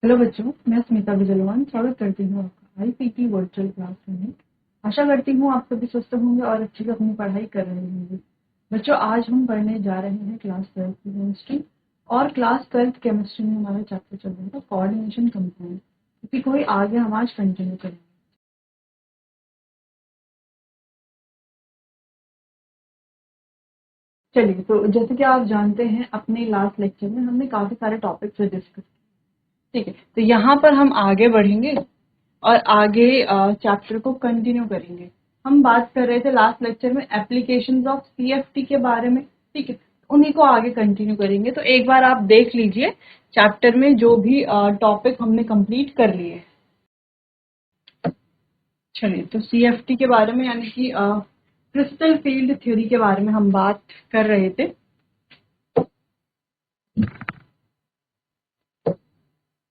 Hello बच्चों, मैं स्मिता बिजलवान स्वागत करती हूँ आपका आईपीटी वर्चुअल क्लासरूम में। आशा करती हूँ आप सभी स्वस्थ होंगे और अच्छे से अपनी पढ़ाई कर रहे होंगे। बच्चों, आज हम पढ़ने जा रहे हैं क्लास 12 की केमिस्ट्री। और क्लास 12 केमिस्ट्री में हमारा चैप्टर चल रहा था कोऑर्डिनेशन कंपाउंड। इसी को ही आगे हम आज कंटिन्यू करेंगे। चलिए, तो जैसे कि आप जानते हैं, अपने लास्ट लेक्चर में हमने काफी सारे टॉपिक्स डिस्कस किए। ठीक है, तो यहाँ पर हम आगे बढ़ेंगे और आगे चैप्टर को कंटिन्यू करेंगे। हम बात कर रहे थे लास्ट लेक्चर में एप्लीकेशंस ऑफ सीएफटी के बारे में। ठीक है, उन्हीं को आगे कंटिन्यू करेंगे। तो एक बार आप देख लीजिए चैप्टर में जो भी टॉपिक हमने कंप्लीट कर लिए। चलिए, तो सीएफटी के बारे में यानी कि क्रिस्टल फील्ड थ्योरी के बारे में हम बात कर रहे थे।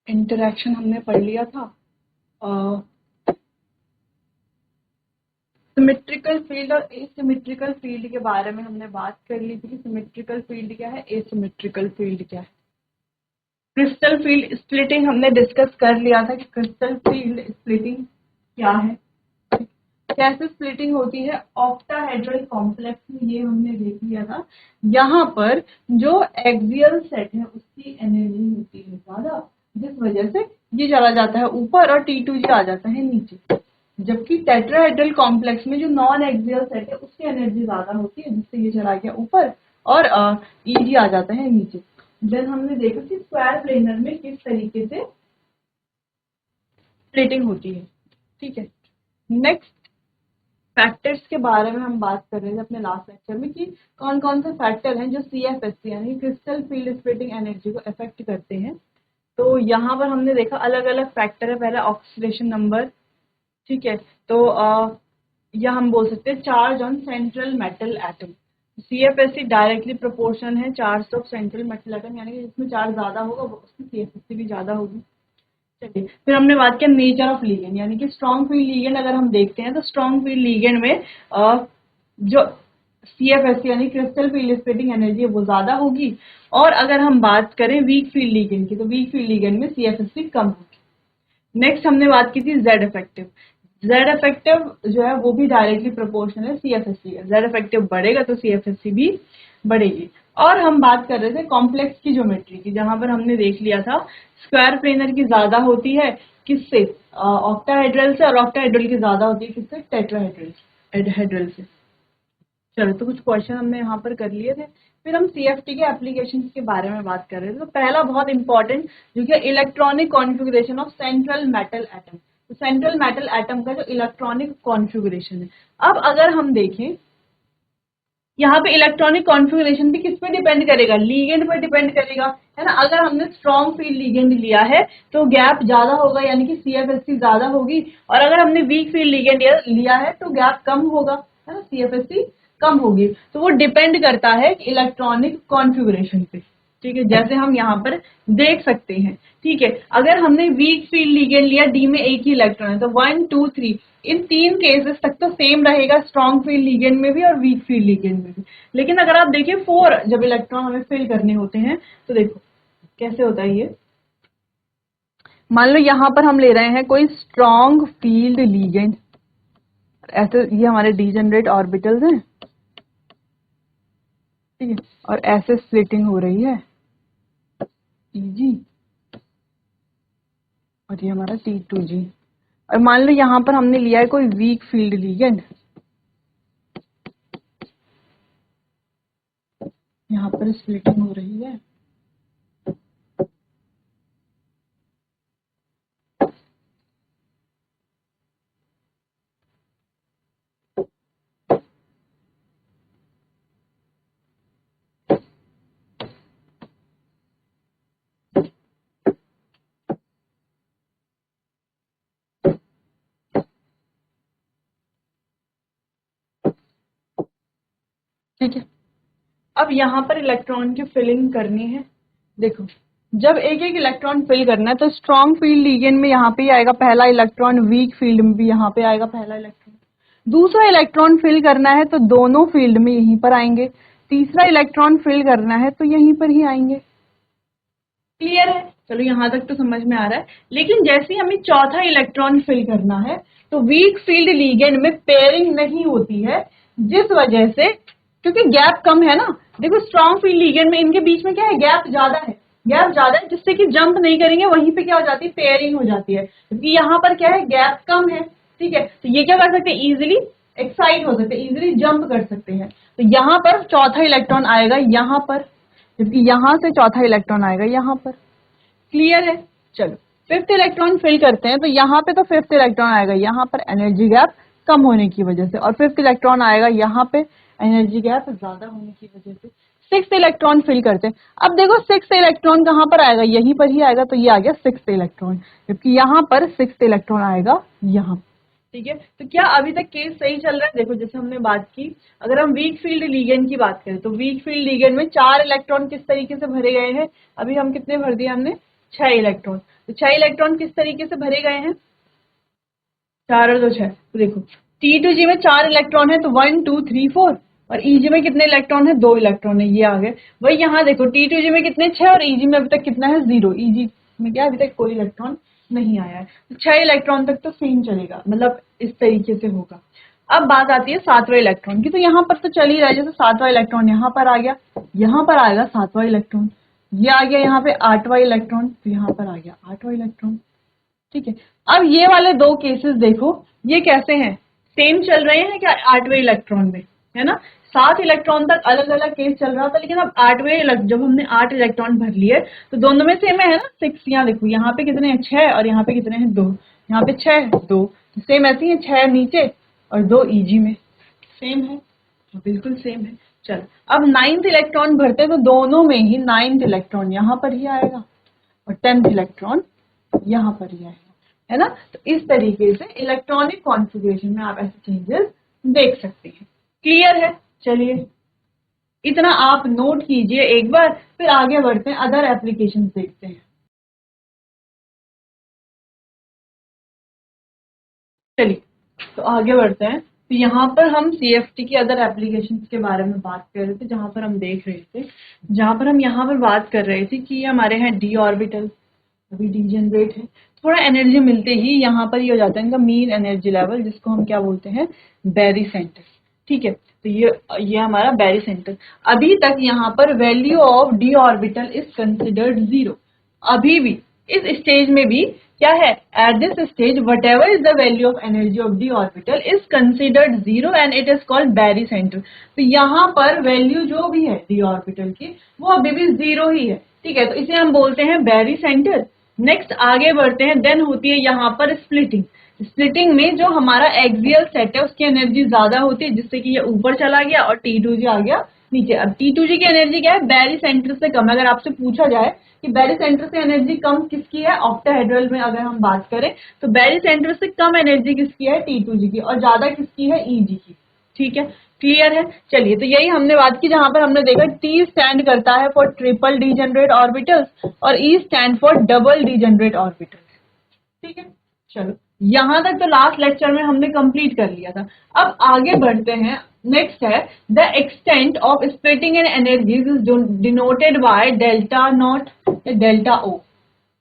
इंटरेक्शन हमने पढ़ लिया था। सिमेट्रिकल फील्ड और एसिमेट्रिकल फील्ड के बारे में हमने बात कर ली थी। सिमेट्रिकल फील्ड क्या है, एसिमेट्रिकल फील्ड क्या है। क्रिस्टल फील्ड स्प्लिटिंग हमने डिस्कस कर लिया था कि क्रिस्टल फील्ड स्प्लिटिंग क्या है, कैसे स्प्लिटिंग होती है। ऑक्टाहेड्रल कॉम्प्लेक्स में ये हमने देख लिया था। यहाँ पर जो एक्सियल सेट है उसकी एनर्जी होती है ज्यादा, जिस वजह से ये चला जाता है ऊपर और T2G आ जाता है नीचे। जबकि टेट्राहेड्रल कॉम्प्लेक्स में जो नॉन एक्सियल सेट है उसकी एनर्जी ज्यादा होती है, जिससे ये चला गया ऊपर और ईजी आ जाता है नीचे। देन हमने देखा कि स्क्वायर प्लेनर में किस तरीके से स्प्लिटिंग होती है। ठीक है, नेक्स्ट फैक्टर्स के बारे में हम बात कर रहे थे अपने लास्ट लेक्चर में कि कौन कौन से फैक्टर हैं जो सीएफएससी यानी क्रिस्टल फील्ड स्प्लिटिंग एनर्जी को अफेक्ट करते हैं। तो यहाँ पर हमने देखा अलग अलग फैक्टर है। पहला ऑक्सीडेशन नंबर। ठीक है, तो या हम बोल सकते हैं charge on central metal atom. CFSC directly proportional है charge of central metal atom, यानी कि जिसमें चार्ज ज्यादा होगा उसकी सीएफएससी भी ज्यादा होगी। चलिए, फिर हमने बात किया नेचर ऑफ लीगेंड, यानी कि स्ट्रॉन्ग फील्ड लीगेंड अगर हम देखते हैं तो स्ट्रॉन्ग फील्ड लीगेंड में जो सीएफएससी यानी क्रिस्टल फील्ड स्प्लिटिंग एनर्जी है वो ज्यादा होगी। और अगर हम बात करें वीक फील्ड लीगेंड की, तो वीक फील्ड लीगेंड में सीएफएससी कम होगी। नेक्स्ट हमने बात की थी जेड इफेक्टिव। जेड इफेक्टिव जो है वो भी डायरेक्टली प्रोपोर्शनल है सीएफएससी का। जेड इफेक्टिव बढ़ेगा तो सीएफएससी भी बढ़ेगी। और हम बात कर रहे थे कॉम्प्लेक्स की ज्योमेट्री की, जहां पर हमने देख लिया था स्क्वायर प्लेनर की ज्यादा होती है किससे, ऑक्टाहेड्रल से, और ऑक्टाहेड्रल की ज्यादा होती है किससे, टेट्राहेड्रल से। चलो, तो कुछ क्वेश्चन हमने यहाँ पर कर लिए थे। फिर हम सीएफटी के एप्लीकेशन के बारे में बात कर रहे थे। तो पहला बहुत इंपॉर्टेंट जो कि electronic configuration of central metal atom. तो सेंट्रल मेटल एटम का जो इलेक्ट्रॉनिक कॉन्फ़िगरेशन है। अब अगर हम देखें यहाँ पे इलेक्ट्रॉनिक कॉन्फ़िगरेशन भी किस पे डिपेंड करेगा, लीगेंड पर डिपेंड करेगा, है ना। अगर हमने स्ट्रॉन्ग फील्ड लीगेंड लिया है तो गैप ज्यादा होगा, यानी कि सीएफएससी ज्यादा होगी। और अगर हमने वीक फील्ड लीगेंड लिया है तो गैप कम होगा, है ना, सीएफएससी कम होगी। तो वो डिपेंड करता है इलेक्ट्रॉनिक कॉन्फ़िगरेशन पे। ठीक है, जैसे हम यहाँ पर देख सकते हैं। ठीक है, अगर हमने वीक फील्ड लीगेंड लिया, डी में एक ही इलेक्ट्रॉन है, तो 1 2 3 इन तीन केसेस तक तो सेम रहेगा, स्ट्रॉन्ग फील्ड लीगेंड में भी और वीक फील्ड लीगेंड में भी। लेकिन अगर आप देखिए 4 जब इलेक्ट्रॉन हमें फिल करने होते हैं तो देखो कैसे होता है ये। मान लो यहाँ पर हम ले रहे हैं कोई स्ट्रॉन्ग फील्ड लीगेंड, ऐसे ये हमारे डीजेनरेट ऑर्बिटल्स हैं। ठीक है, और ऐसे स्प्लिटिंग हो रही है Tg, और ये हमारा T2G। और मान लो यहाँ पर हमने लिया है कोई वीक फील्ड लीगेंड, यहाँ पर स्प्लिटिंग हो रही है। ठीक है, अब यहाँ पर इलेक्ट्रॉन की फिलिंग करनी है। देखो, जब एक एक इलेक्ट्रॉन फिल करना है तो स्ट्रॉन्ग फील्ड लीगेंड में यहाँ पे ही आएगा पहला इलेक्ट्रॉन, वीक फील्ड में भी यहाँ पे आएगा पहला इलेक्ट्रॉन। दूसरा इलेक्ट्रॉन फिल करना है तो दोनों फील्ड में यहीं पर आएंगे। तीसरा इलेक्ट्रॉन फिल करना है तो यहीं पर ही आएंगे। क्लियर है। चलो यहाँ तक तो समझ में आ रहा है। लेकिन जैसे ही हमें चौथा इलेक्ट्रॉन फिल करना है तो वीक फील्ड लिगेंड में पेयरिंग नहीं होती है, जिस वजह से, क्योंकि गैप कम है ना। देखो स्ट्रॉन्ग फील्ड लिगेंड में इनके बीच में क्या है, गैप ज्यादा है, गैप ज्यादा है, जिससे कि जंप नहीं करेंगे, वहीं पे क्या हो जाती है, पेयरिंग हो जाती है। क्योंकि यहाँ पर क्या है, गैप कम है, ठीक है, तो ये क्या कर सकते हैं, इजिली एक्साइट हो सकते हैं, इजिली जंप कर सकते हैं। तो यहाँ पर चौथा इलेक्ट्रॉन आएगा यहाँ पर, जबकि यहाँ से चौथा इलेक्ट्रॉन आएगा यहाँ पर। क्लियर है। चलो फिफ्थ इलेक्ट्रॉन फिल करते हैं, तो यहाँ पे तो फिफ्थ इलेक्ट्रॉन आएगा यहाँ पर एनर्जी गैप कम होने की वजह से, और फिफ्थ इलेक्ट्रॉन आएगा यहाँ पे एनर्जी गैप ज्यादा होने की वजह से। सिक्स इलेक्ट्रॉन फिल करते हैं। अब देखो सिक्स इलेक्ट्रॉन कहाँ पर आएगा, यहीं पर ही आएगा, तो ये आ गया सिक्स इलेक्ट्रॉन, जबकि यहाँ पर सिक्स इलेक्ट्रॉन आएगा यहाँ। ठीक है, तो क्या अभी तक केस सही चल रहा है। देखो जैसे हमने बात की, अगर हम वीक फील्ड लिगेंड की बात करें तो वीक फील्ड लिगेंड में 4 इलेक्ट्रॉन किस तरीके से भरे गए हैं, अभी हम कितने भर दिए हमने, 6 इलेक्ट्रॉन। तो 6 इलेक्ट्रॉन किस तरीके से भरे गए हैं, 4 और 2 6। तो देखो T2G में 4 इलेक्ट्रॉन है, तो 1 2 3 4, और EG में कितने इलेक्ट्रॉन है, 2 इलेक्ट्रॉन है, ये आ गए। वही यहाँ देखो T2G में कितने, 6, और EG में अभी तक कितना है, 0। EG में क्या अभी तक कोई इलेक्ट्रॉन नहीं आया है, तो 6 इलेक्ट्रॉन तक तो सेम चलेगा, मतलब इस तरीके से होगा। अब बात आती है 7वां इलेक्ट्रॉन की, तो यहाँ पर तो चल ही रहा है, जैसे 7वां इलेक्ट्रॉन यहाँ पर आ गया, यहाँ पर आएगा 7वां इलेक्ट्रॉन, ये आ गया यहाँ पे 8वां इलेक्ट्रॉन, तो यहाँ पर आ गया 8वां इलेक्ट्रॉन। ठीक है, अब ये वाले दो केसेस देखो, ये कैसे हैं, सेम चल रहे हैं क्या 8वें इलेक्ट्रॉन में, है ना। 7 इलेक्ट्रॉन तक अलग अलग केस चल रहा था, लेकिन अब 8वें, जब हमने 8 इलेक्ट्रॉन भर लिए तो दोनों में सेम है ना, 6। यहाँ देखो यहाँ पे कितने हैं, 6, और यहाँ पे कितने हैं, 2। यहाँ पे 6 2, सेम ऐसे ही है, 6 नीचे और 2 EG में, सेम है, बिल्कुल सेम है। चलो अब 9th इलेक्ट्रॉन भरते हैं, तो दोनों में ही 9th इलेक्ट्रॉन यहाँ पर ही आएगा और 10th इलेक्ट्रॉन यहाँ पर ही आएगा, है ना। तो इस तरीके से इलेक्ट्रॉनिक कॉन्फ़िगरेशन में आप ऐसे चेंजेस देख सकते हैं। क्लियर है। चलिए इतना आप नोट कीजिए एक बार, फिर आगे बढ़ते हैं, अदर एप्लीकेशन देखते हैं। चलिए तो आगे बढ़ते हैं। तो यहाँ पर हम CFT की अदर एप्लीकेशंस के बारे में बात कर रहे थे, जहाँ पर हम देख रहे थे, जहाँ पर हम यहाँ पर बात कर रहे थे कि ये हमारे हैं डी ऑर्बिटल, अभी डी जनरेट है, थोड़ा एनर्जी मिलते ही यहाँ पर ये हो जाता है इनका मीन एनर्जी लेवल, जिसको हम क्या बोलते हैं, बैरी सेंटर। ठीक है, तो ये हमारा बैरी सेंटर। अभी तक यहाँ पर value of d orbital is considered 0। अभी भी इस स्टेज में भी क्या है, at this stage whatever is the value of energy of d orbital is considered 0 and it is called barycentre. तो यहाँ पर वैल्यू जो भी है डी ऑर्बिटल की वो अभी भी 0 ही है। ठीक है, तो इसे हम बोलते हैं बैरी सेंटर। नेक्स्ट आगे बढ़ते हैं, देन होती है यहाँ पर स्प्लिटिंग। स्प्लिटिंग में जो हमारा एक्सियल सेट है उसकी एनर्जी ज्यादा होती है, जिससे कि ये ऊपर चला गया और T2G आ गया नीचे। अब T2G की एनर्जी क्या है, बैरी सेंटर से कम है। अगर आपसे पूछा जाए कि बैरी सेंटर से एनर्जी कम किसकी है, ऑक्टाहेड्रल में अगर हम बात करें तो बैरी सेंटर से कम एनर्जी किसकी है, T2G की, और ज्यादा किसकी है, EG की। ठीक है, क्लियर है। चलिए तो यही हमने बात की, जहां पर हमने देखा T स्टैंड करता है फॉर ट्रिपल डीजेनरेट ऑर्बिटल्स और E stand for double degenerate orbitals. ठीक है, चलो यहां तक तो लास्ट लेक्चर में हमने कंप्लीट कर लिया था। अब आगे बढ़ते हैं, नेक्स्ट है the extent of splitting in energies is denoted by delta not या डेल्टा ओ।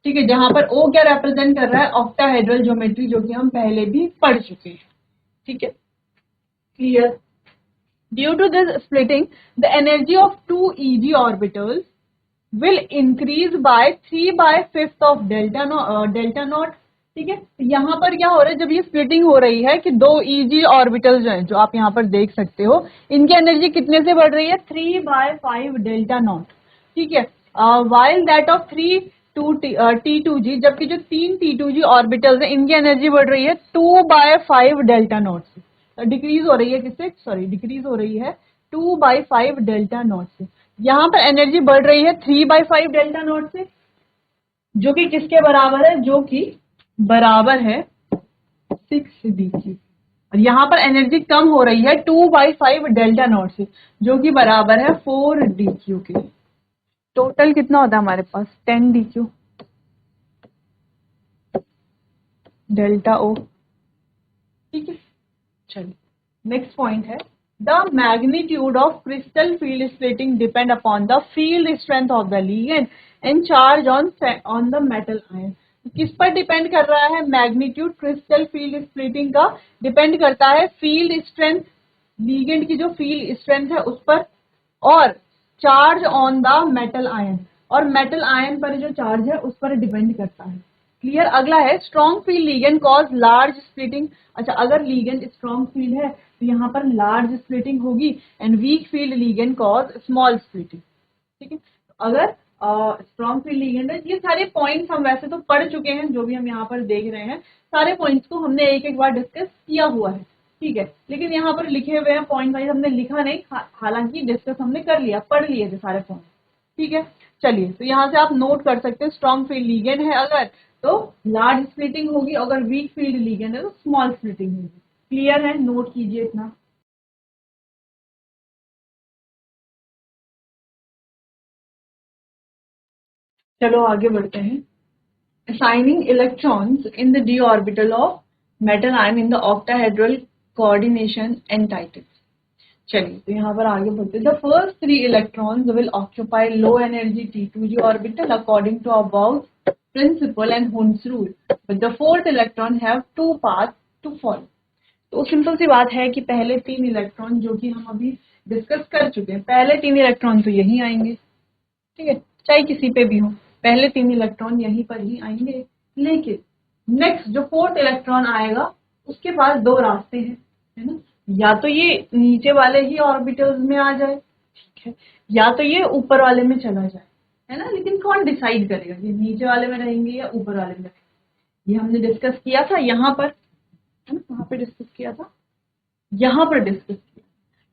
ठीक है, जहां पर O क्या रिप्रेजेंट कर रहा है, ऑक्टाहेड्रल ज्योमेट्री, जो कि हम पहले भी पढ़ चुके हैं। ठीक है, clear. Due to this splitting, the energy of two EG orbitals will increase by 3/5 of delta naught। ठीक है, तो यहाँ पर क्या हो रहा है, जब ये स्प्लिटिंग हो रही है कि दो EG ऑर्बिटल जो है, जो आप यहाँ पर देख सकते हो, इनकी एनर्जी कितने से बढ़ रही है, 3/5 डेल्टा नॉट। ठीक है, while that of 3 T2G, जबकि जो 3 T2G ऑर्बिटल्स है इनकी एनर्जी बढ़ रही है 2/5 डेल्टा नॉट से। डिक्रीज हो रही है किससे, सॉरी डिक्रीज हो रही है 2/5 डेल्टा नॉट से। यहाँ पर एनर्जी बढ़ रही है 3/5 डेल्टा नॉट से, जो कि किसके बराबर है, जो कि बराबर है 6 DQ। और यहाँ पर एनर्जी कम हो रही है 2/5 डेल्टा नॉट से, जो कि बराबर है 4 DQ के। टोटल कितना होता है हमारे पास, 10 DQ डेल्टा O। ठीक है, चलिए नेक्स्ट पॉइंट है the magnitude of crystal field splitting depend upon the field strength of the ligand and charge on the metal ion. किस पर डिपेंड कर रहा है? मैग्नीट्यूड क्रिस्टल फील्ड स्प्लिटिंग का डिपेंड करता है फील्ड स्ट्रेंथ, लिगेंड की जो फील्ड स्ट्रेंथ है उस पर, और charge on the metal ion, और मेटल आयन पर जो चार्ज है उस पर डिपेंड करता है। क्लियर? अगला है strong field ligand cause large splitting. अच्छा, अगर लिगेंड स्ट्रॉन्ग फील्ड है तो यहाँ पर लार्ज स्प्लिटिंग होगी, and weak field ligand cause small splitting. ठीक है, अगर स्ट्रॉन्ग फील्ड लिगेंड है, ये सारे पॉइंट्स हम वैसे तो पढ़ चुके हैं, जो भी हम यहाँ पर देख रहे हैं सारे पॉइंट्स को हमने एक एक बार डिस्कस किया हुआ है। ठीक है, लेकिन यहाँ पर लिखे हुए हैं पॉइंट वाइज, हमने लिखा नहीं, हालांकि डिस्कस हमने कर लिया, पढ़ लिए थे सारे पॉइंट। ठीक है, चलिए, तो यहाँ से आप नोट कर सकते हैं स्ट्रॉन्ग फील्ड लिगेंड है अगर तो लार्ज स्प्लिटिंग होगी, अगर वीक फील्ड लिगेंड है तो स्मॉल स्प्लिटिंग होगी। क्लियर है? नोट कीजिए इतना। चलो आगे बढ़ते हैं। assigning electrons in the d orbital of metal ion in the octahedral coordination and titles। चलिए, तो यहाँ पर आगे बढ़ते हैं। The first three electrons will occupy low energy T2g orbital according to above principle and Hund's rule, but the fourth electron have two paths to follow। तो simple सी बात है कि पहले तीन इलेक्ट्रॉन जो कि हम अभी डिस्कस कर चुके हैं, पहले तीन इलेक्ट्रॉन तो यही आएंगे। ठीक है, चाहे किसी पे भी हो, पहले तीन इलेक्ट्रॉन यहीं पर ही आएंगे। लेकिन नेक्स्ट जो फोर्थ इलेक्ट्रॉन आएगा उसके पास दो रास्ते हैं, है ना? या तो ये नीचे वाले ही ऑर्बिटल्स में आ जाए, ठीक है, या तो ये ऊपर वाले में चला जाए, है ना? लेकिन कौन डिसाइड करेगा ये नीचे वाले में रहेंगे या ऊपर वाले में रहेंगे? ये हमने डिस्कस किया था यहाँ पर, है ना? कहाँ पे डिस्कस किया था? यहाँ पर डिस्कस किया।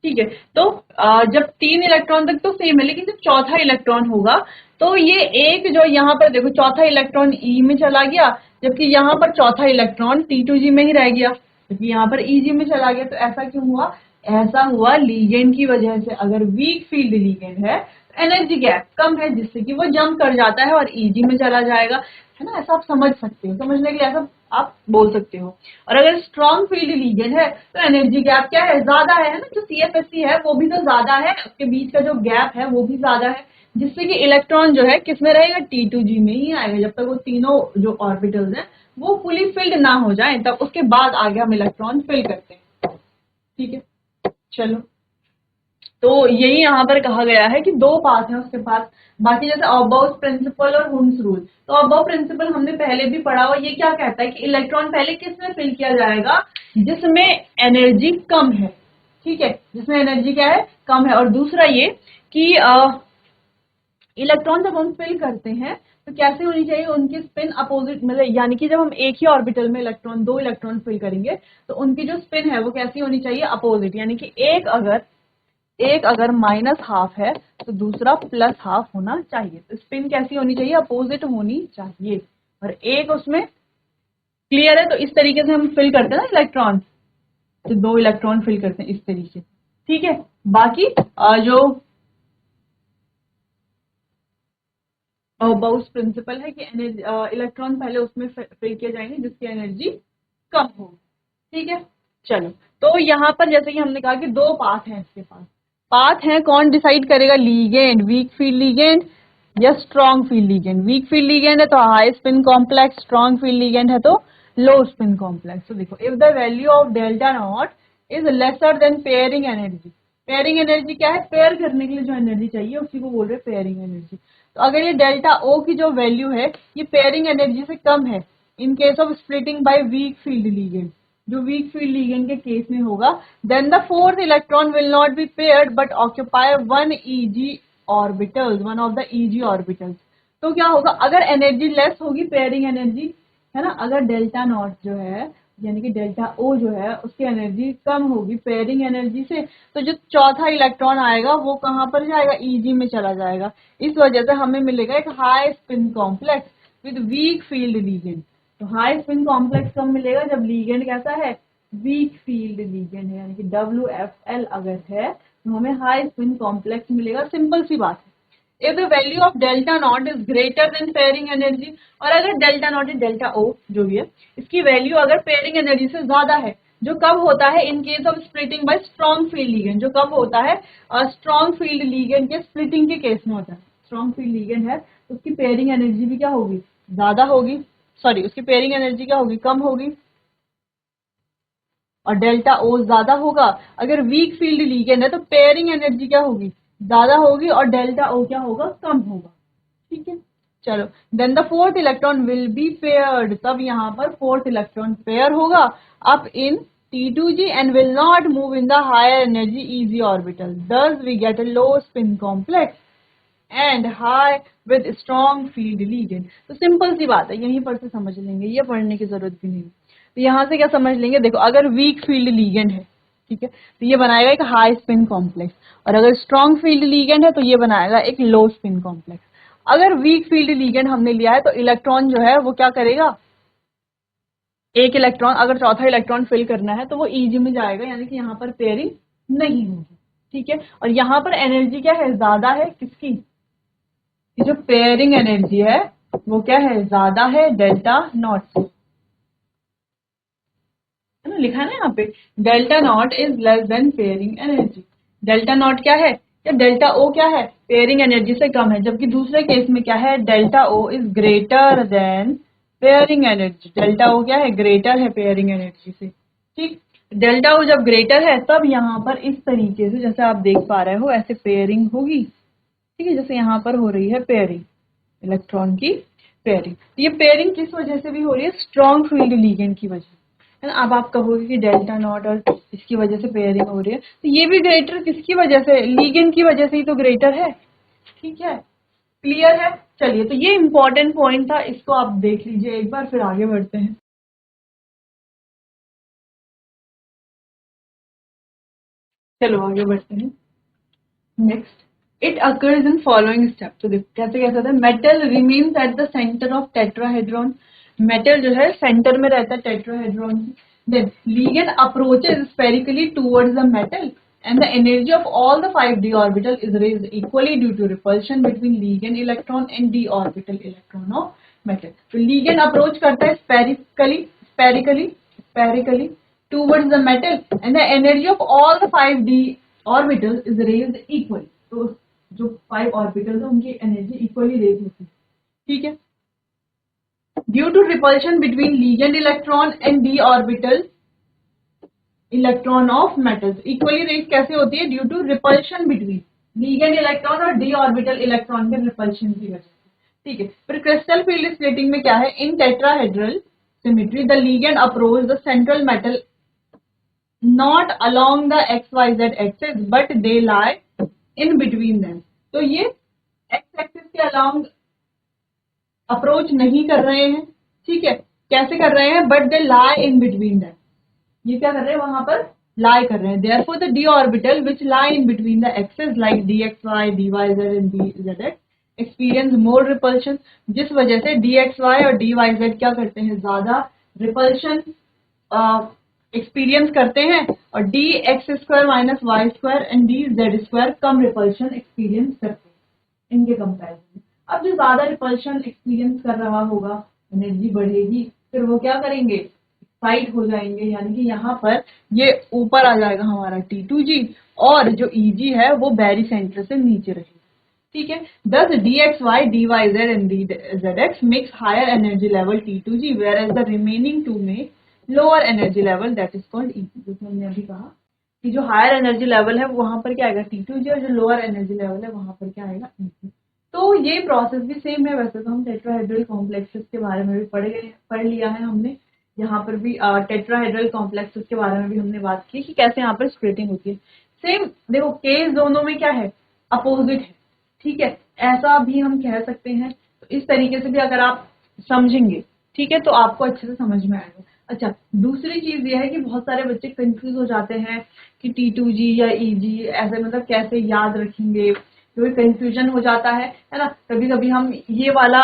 ठीक है, तो जब तीन इलेक्ट्रॉन तक तो सेम है, लेकिन जब चौथा इलेक्ट्रॉन होगा तो ये एक जो यहाँ पर देखो चौथा इलेक्ट्रॉन ई में चला गया, जबकि यहाँ पर चौथा इलेक्ट्रॉन T2g में ही रह गया, क्योंकि यहाँ पर Eg में चला गया। तो ऐसा क्यों हुआ? ऐसा हुआ लीगेंड की वजह से। अगर वीक फील्ड लीगेंड है तो एनर्जी गैप कम है, जिससे कि वो जंप कर जाता है और Eg में चला जाएगा, है ना? ऐसा आप समझ सकते हो, समझने के लिए ऐसा आप बोल सकते हो। और अगर स्ट्रॉन्ग फील्ड लीगेंड है तो एनर्जी गैप क्या है? ज्यादा है ना? जो CFSE है वो भी तो ज्यादा है, उसके बीच का जो गैप है वो भी ज्यादा है, जिससे कि इलेक्ट्रॉन जो है किसमें रहेगा? T2g में ही आएगा, जब तक वो तीनों जो ऑर्बिटल्स हैं वो फुली फिल्ड ना हो जाए, तब उसके बाद आगे हम इलेक्ट्रॉन फिल करते हैं। ठीक है, चलो, तो यही यहाँ पर कहा गया है कि दो पाथ है उसके पास। बाकी जैसे अबाउट प्रिंसिपल और हुन्स रूल, तो अबाउट प्रिंसिपल हमने पहले भी पढ़ा हुआ। ये क्या कहता है कि इलेक्ट्रॉन पहले किस में फिल किया जाएगा? जिसमें एनर्जी कम है। ठीक है, जिसमें एनर्जी क्या है? कम है। और दूसरा ये कि इलेक्ट्रॉन जब हम फिल करते हैं तो कैसे होनी चाहिए? उनकी स्पिन अपोजिट, मतलब यानी कि जब हम एक ही ऑर्बिटल में इलेक्ट्रॉन दो इलेक्ट्रॉन फिल करेंगे तो उनकी जो स्पिन है वो कैसी होनी चाहिए? अपोजिट, यानी कि एक अगर माइनस हाफ है तो दूसरा प्लस हाफ होना चाहिए। तो स्पिन कैसी होनी चाहिए? अपोजिट होनी चाहिए। और एक उसमें क्लियर है? तो इस तरीके से हम फिल करते हैं ना इलेक्ट्रॉन, तो दो इलेक्ट्रॉन फिल करते हैं इस तरीके से। ठीक है, बाकी जो बाउस प्रिंसिपल है कि इलेक्ट्रॉन पहले उसमें फिल किए जाएंगे जिसकी एनर्जी कम हो। ठीक है, चलो, तो यहाँ पर जैसे कि हमने कहा कि दो पाथ हैं इसके पास। पाथ है, कौन डिसाइड करेगा? लीगेंड, वीक फील्ड लीगेंड या strong field ligand. Week field ligand है तो high spin complex, strong field ligand है तो लो स्पिन कॉम्प्लेक्स। तो देखो, if the value of delta not is lesser than pairing energy. Pairing energy क्या है? Pair करने के लिए जो एनर्जी चाहिए उसी को बोल रहे हैं पेयरिंग एनर्जी। तो अगर ये डेल्टा ओ की जो वैल्यू है ये पेयरिंग एनर्जी से कम है in case of splitting by weak field ligand, जो वीक फील्ड लीगेंड के केस में होगा, then the fourth electron will not be paired but occupy one of the Eg orbitals. तो क्या होगा? अगर एनर्जी लेस होगी पेयरिंग एनर्जी, है ना? अगर डेल्टा नॉट जो है यानी कि डेल्टा ओ जो है उसकी एनर्जी कम होगी पेयरिंग एनर्जी से, तो जो चौथा इलेक्ट्रॉन आएगा वो कहाँ पर जाएगा? Eg में चला जाएगा। इस वजह से हमें मिलेगा एक high spin complex with weak field ligand. तो हाई स्पिन कॉम्प्लेक्स कब मिलेगा? जब लीगेंड कैसा है? वीक फील्ड लीगेंड है, यानी कि WFL अगर है तो हमें हाई स्पिन कॉम्प्लेक्स मिलेगा। सिंपल सी बात है। if the value of delta naught is greater than pairing energy, और अगर डेल्टा नॉट डेल्टा ओ जो भी है इसकी वैल्यू अगर पेयरिंग एनर्जी से ज्यादा है, जो कब होता है in case of splitting bye strong field ligand, जो कब होता है स्ट्रॉन्ग फील्ड लिगेंड के स्प्लिटिंग के केस में होता है। स्ट्रॉन्ग फील्ड लिगेंड है तो उसकी पेयरिंग एनर्जी भी क्या होगी, ज्यादा होगी, सॉरी उसकी पेयरिंग एनर्जी क्या होगी, कम होगी, और डेल्टा ओ ज्यादा होगा। अगर वीक फील्ड लिगेंड है तो पेयरिंग एनर्जी क्या होगी, ज्यादा होगी, और डेल्टा ओ क्या होगा, कम होगा। ठीक है, चलो then the fourth electron will be paired, तब यहाँ पर फोर्थ इलेक्ट्रॉन पेयर होगा up in T2g and will not move in the higher energy easy orbital. Thus we get a low spin complex and high with strong field ligand. तो simple सी बात है, यहीं पर से समझ लेंगे, ये पढ़ने की जरूरत भी नहीं। तो यहाँ से क्या समझ लेंगे, देखो अगर वीक फील्ड लीगेंड है, ठीक है, तो ये बनाएगा एक हाई स्पिन कॉम्प्लेक्स, और अगर स्ट्रॉन्ग फील्ड लीगेंड है तो ये बनाएगा एक लो स्पिन कॉम्प्लेक्स। अगर वीक फील्ड लीगेंड हमने लिया है तो इलेक्ट्रॉन जो है वो क्या करेगा, एक इलेक्ट्रॉन, अगर चौथा इलेक्ट्रॉन फिल करना है तो वो ईजी में जाएगा, यानी कि यहाँ पर पेयरिंग नहीं होगी। ठीक है, और यहाँ पर एनर्जी क्या है, ज्यादा है किसकी, ये जो पेयरिंग एनर्जी है वो क्या है, ज्यादा है डेल्टा नॉट से, है ना, लिखा है ना यहाँ पे delta not is less than pairing energy. Delta not क्या है, या डेल्टा ओ क्या है, पेयरिंग एनर्जी से कम है, जबकि दूसरे केस में क्या है, delta o is greater than pairing energy. Delta o क्या है, ग्रेटर है पेयरिंग एनर्जी से। ठीक, डेल्टा ओ जब ग्रेटर है तब यहाँ पर इस तरीके से जैसे आप देख पा रहे हो ऐसे पेयरिंग होगी। ठीक है, जैसे यहाँ पर हो रही है पेयरिंग, इलेक्ट्रॉन की पेयरिंग। ये पेयरिंग किस वजह से भी हो रही है, स्ट्रॉन्ग फील्ड लिगेंड की वजह, है ना। अब आप कहोगे कि डेल्टा नॉट और इसकी वजह से पेयरिंग हो रही है, तो ये भी ग्रेटर किसकी वजह से, लिगेंड की वजह से ही तो ग्रेटर है। ठीक है, क्लियर है। चलिए, तो ये इंपॉर्टेंट पॉइंट था, इसको आप देख लीजिए एक बार, फिर आगे बढ़ते हैं। चलो आगे बढ़ते हैं। Next it occurs in following step. तो देखो कैसे कैसे होता है, metal remains at the centre of tetrahedron, metal जो है सेंटर में रहता है टेट्राहेड्रॉन की। Then ligand approaches spherically towards the metal and the energy of all the 5d orbital is raised equally due to repulsion between ligand electron and d orbital electron of metal. तो ligand approach करता है spherically towards the metal and the energy of all the 5d orbitals is raised equally. तो जो 5 orbitals है उनकी energy equally raised होती है। ठीक है, due to repulsion between ligand electron and d orbital electron of metals, equally rate कैसे होती है, due to repulsion between ligand electron और डी ऑर्बिटल इलेक्ट्रॉन के रिपल्शन की वजह से। ठीक है, फिर क्रिस्टल फील्ड स्प्लिटिंग में क्या है, इन tetrahedral symmetry the ligand approach the central metal not along the XYZ axis but they lie in between them. तो ये एक्स एक्सिस के अलोंग अप्रोच नहीं कर रहे हैं। ठीक है, कैसे कर रहे हैं, but they lie in between them, ये क्या कर रहे हैं, वहां पर लाई कर रहे हैं। Therefore the d orbital which lie in between the axes like dxy dyz and dzx experience more repulsion, जिस वजह से dxy और dyz क्या करते हैं, ज्यादा रिपल्शन एक्सपीरियंस करते हैं, और dx² minus y² and dz² come repulsion experience करते हैं इनके कंपैरिजन में। अब जो ज्यादा रिपल्शन एक्सपीरियंस कर रहा होगा, एनर्जी बढ़ेगी, फिर वो क्या करेंगे, एक्साइट हो जाएंगे, यानी कि यहाँ पर ये ऊपर आ जाएगा हमारा T2g, और जो Eg है वो बैरी सेंटर से नीचे रहेगा। ठीक है, thus dxy dyz and dzx makes higher energy level T2g whereas the remaining two make lower energy level that is called Eg। जैसे हमने अभी कहा कि जो हायर एनर्जी लेवल है वहां पर क्या आएगा T2g, और जो लोअर एनर्जी लेवल है वहां पर क्या आएगा Eg। तो ये प्रोसेस भी सेम है। वैसे तो हम टेट्राहेड्रल कॉम्प्लेक्सेस के बारे में भी पढ़ लिया है हमने, यहाँ पर भी टेट्राहेड्रल कॉम्प्लेक्सेस के बारे में भी हमने बात की कि कैसे यहाँ पर स्प्लिटिंग होती है। सेम देखो केस दोनों में क्या है, अपोजिट है। ठीक है, ऐसा भी हम कह सकते हैं। तो इस तरीके से भी अगर आप समझेंगे, ठीक है, तो आपको अच्छे से समझ में आएगा। अच्छा, दूसरी चीज ये है कि बहुत सारे बच्चे कंफ्यूज हो जाते हैं कि T2g या Eg ऐसे मतलब कैसे याद रखेंगे, क्योंकि कंफ्यूजन हो जाता है ना। कभी कभी हम ये वाला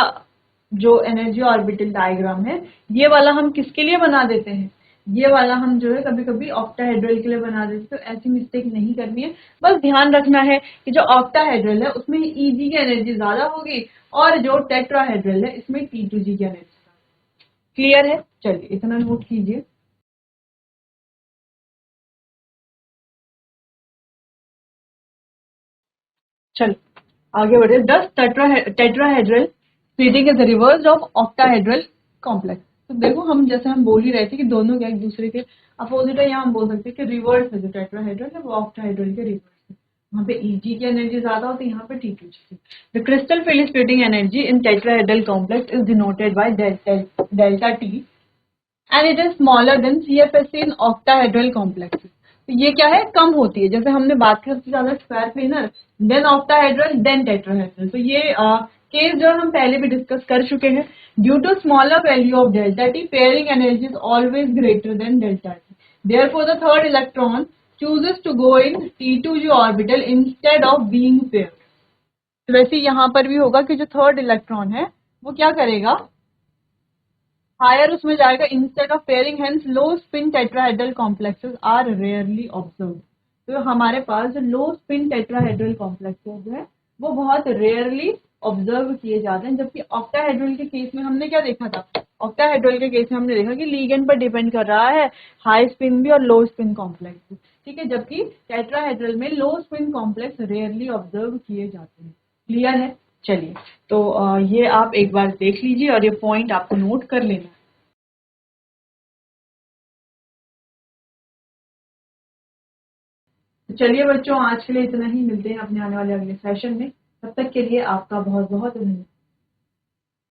जो एनर्जी ऑर्बिटल डायग्राम है, ये वाला हम किसके लिए बना देते हैं, ये वाला हम जो है कभी कभी ऑक्टाहेड्रल के लिए बना देते हैं। तो ऐसी मिस्टेक नहीं करनी है, बस ध्यान रखना है कि जो ऑक्टाहेड्रल है उसमें Eg की एनर्जी ज्यादा होगी, और जो टेट्राहेड्रल है इसमें T2g की एनर्जी। क्लियर है, चलिए इतना नोट कीजिए। चलो आगे बढ़े। दस tetrahedral splitting is the reverse of octahedral complex. तो देखो हम जैसे हम बोल ही रहे थे कि दोनों क्या एक दूसरे के अपोजिट है, यहाँ हम बोल सकते हैं कि रिवर्स है जो टेट्राहेड्रल है वो ऑक्टाहेड्रल के रिवर्स है। वहाँ पे Eg की एनर्जी ज्यादा होती है, यहाँ पे T2 की। The crystal field splitting energy in tetrahedral complex is denoted by delta T and it is smaller than CFSE in octahedral complex. तो ये क्या है, कम होती है। जैसे हमने बात की सबसे ज्यादा square planar, then octahedral, then tetrahedral. तो ये केस जो हम पहले भी डिस्कस कर चुके हैं। Due to smaller value of delta T, pairing energy is always greater than delta T. Therefore the third electron chooses to go in T2g orbital instead of being paired। तो वैसे यहाँ पर भी होगा कि जो थर्ड इलेक्ट्रॉन है वो क्या करेगा, हायर उसमें जाएगा instead of pairing. Hence low spin tetrahedral complexes are rarely observe. तो हमारे पास जो लो स्पिन टेट्राहेड्रल कॉम्प्लेक्सेस है वो बहुत रेयरली ऑब्जर्व किए जाते हैं। जबकि ऑक्टाहेड्रल के केस में हमने क्या देखा था, ऑक्टाहेड्रल के केस में हमने देखा कि लिगेंड पर डिपेंड कर रहा है हाई स्पिन भी और लो स्पिन कॉम्प्लेक्स। ठीक है, जबकि टेट्राहेड्रल में लो स्पिन कॉम्प्लेक्स रेयरली ऑब्जर्व किए जाते हैं। क्लियर है। चलिए तो ये आप एक बार देख लीजिए और ये पॉइंट आपको नोट कर लेना है। तो चलिए बच्चों, आज के लिए इतना ही। मिलते हैं अपने आने वाले अगले सेशन में। तब तक के लिए आपका बहुत बहुत धन्यवाद।